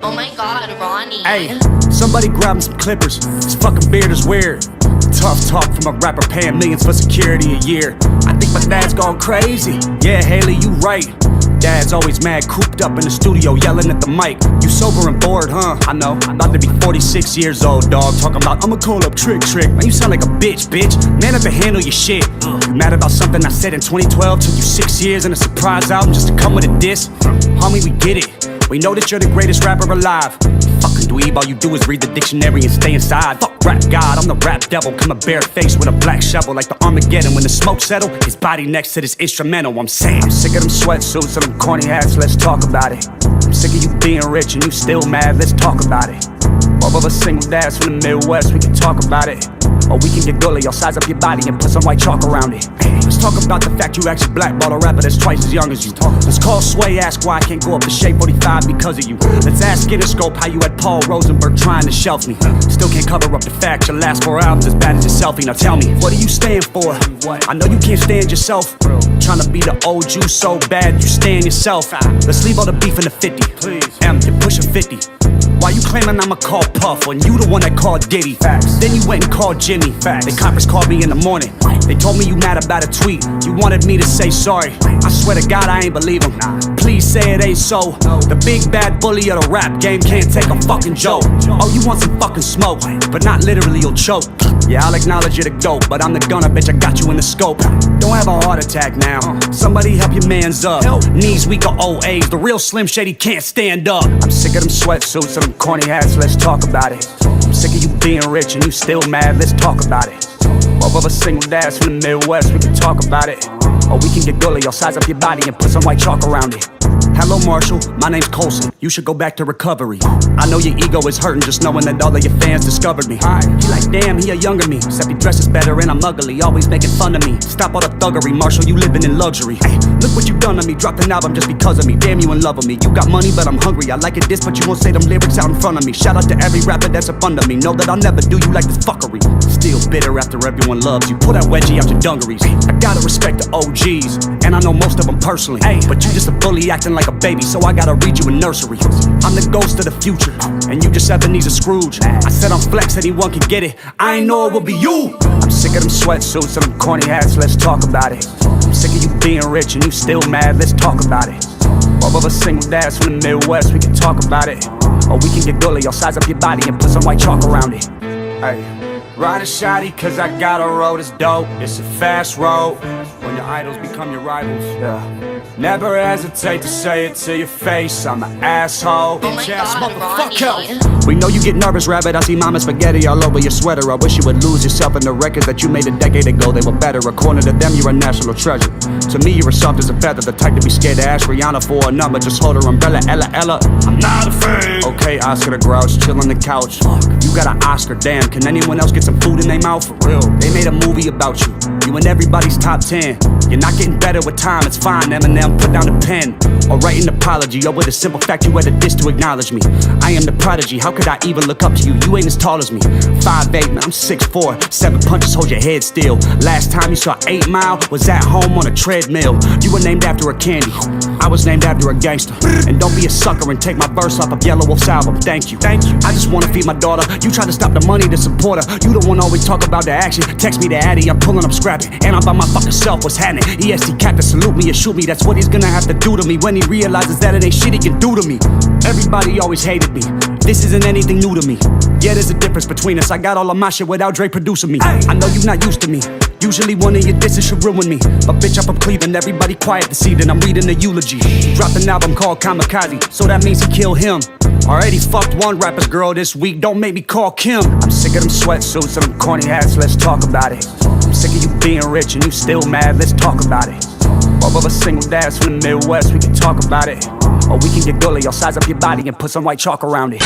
Oh my god, Ronnie. Hey, somebody grab him some clippers. This fucking beard is weird. Tough talk from a rapper paying millions for security a year. I think my dad's gone crazy. Yeah, Haley, you right. Dad's always mad, cooped up in the studio, yelling at the mic. You sober and bored, huh? I know. About to be 46 years old, dog. Talking about, I'ma call up Trick. Man, you sound like a bitch. Man up and handle your shit. You mad about something I said in 2012? Took you 6 years and a surprise album just to come with a diss? Homie, we get it. We know that you're the greatest rapper alive. Fucking dweeb, all you do is read the dictionary and stay inside. Fuck rap god, I'm the rap devil. Coming barefaced with a black shovel like the Armageddon. When the smoke settle, his body next to this instrumental. I'm saying, I'm sick of them sweatsuits and them corny hats, let's talk about it. I'm sick of you being rich and you still mad, let's talk about it. Both of us single dads from the Midwest, we can talk about it. Or we can get gully, I'll size up your body and put some white chalk around it. Let's talk about the fact you actually blackballed a rapper that's twice as young as you. Let's call Sway, ask why I can't go up to Shea 45 because of you. Let's ask Interscope how you had Paul Rosenberg trying to shelf me. Still can't cover up the fact your last 4 albums as bad as your selfie. Now tell me, what do you stand for? I know you can't stand yourself. Trying to be the old you so bad you stand yourself. Let's leave all the beef in the 50. You're pushing 50. Why you claiming I'ma call Puff when you the one that called Diddy? Facts. Then you went and called Jimmy. Facts. They conference called me in the morning. They told me you mad about a tweet. You wanted me to say sorry. I swear to God I ain't believe them. Please say it ain't so. The big bad bully of the rap game can't take a fucking joke. Oh, you want some fucking smoke, but not literally, you'll choke. Yeah, I'll acknowledge you're the GOAT, but I'm the gunner, bitch, I got you in the scope. Don't have a heart attack now. Somebody help your mans up. Knees weak or old age, the real Slim Shady can't stand up. I'm sick of them sweatsuits and them corny hats, let's talk about it. I'm sick of you being rich and you still mad, let's talk about it. Both of us single dads from the Midwest, we can talk about it. Or we can get gully, I'll size up your body and put some white chalk around it. Hello Marshall, my name's Colson. You should go back to recovery. I know your ego is hurting just knowing that all of your fans discovered me. He like, damn, he a younger me. Except he dresses better and I'm ugly, always making fun of me. Stop all the thuggery, Marshall, you living in luxury. Hey, look what you done to me, dropped an album just because of me. Damn, you in love with me. You got money, but I'm hungry. I like it this, but you won't say them lyrics out in front of me. Shout out to every rapper that's up under me. Know that I'll never do you like this fuckery. Still bitter after everyone loves you. Pull that wedgie out your dungarees. I gotta respect the OGs, and I know most of them personally. But you just a bully acting like a baby, so I gotta read you a nursery. I'm the ghost of the future, and you just Ebenezer Scrooge. I said I'm flex, anyone can get it. I ain't know it would be you. I'm sick of them sweatsuits and them corny hats, let's talk about it. I'm sick of you being rich and you still mad, let's talk about it. Both of us single dads from the Midwest, we can talk about it. Or we can get gully, I'll size up your body and put some white chalk around it. Hey, ride a shotty cause I got a road that's dope. It's a fast road when your idols become your rivals. Yeah. Never hesitate to say it to your face, I'm an asshole. Oh my God, Ronnie. We know you get nervous, rabbit. I see mama spaghetti all over your sweater. I wish you would lose yourself in the records that you made a decade ago. They were better. According to them, you're a national treasure. To me, you're as soft as a feather. The type to be scared to ask Rihanna for a number. Just hold her umbrella, Ella. I'm not afraid. Okay, Oscar the Grouch, chill on the couch. You got an Oscar, damn. Can anyone else get some food in their mouth? For real. They made a movie about you. You in everybody's top 10. You're not getting better with time, it's fine. Eminem, put down the pen. Or write an apology, or with a simple fact you had a diss to acknowledge me. I am the prodigy, how could I even look up to you? You ain't as tall as me. 5'8", man, I'm 6'4", 7 punches, hold your head still. Last time you saw 8 Mile was at home on a treadmill. You were named after a candy, I was named after a gangster. And don't be a sucker and take my verse off of Yellow Wolf's album, thank you. I just wanna feed my daughter, you try to stop the money to support her. You the one always talk about the action, text me the addy, I'm pulling up scrapping. And I'm by my fucking self, what's happening? EST cat to salute me or shoot me, that's what he's gonna have to do to me when he realizes that it ain't shit he can do to me. Everybody always hated me, this isn't anything new to me. Yeah, there's a difference between us, I got all of my shit without Dre producing me. I know you're not used to me, usually one of your disses should ruin me. But bitch, I'm from Cleveland, everybody quiet this evening, I'm reading a eulogy. He dropped an album called Kamikaze, so that means he killed him. Already fucked one rapper's girl this week, don't make me call Kim. I'm sick of them sweatsuits and them corny hats, let's talk about it. I'm sick of you being rich and you still mad, let's talk about it. Both of us single dads from the Midwest, we can talk about it. Or we can get gully, I'll size up your body and put some white chalk around it.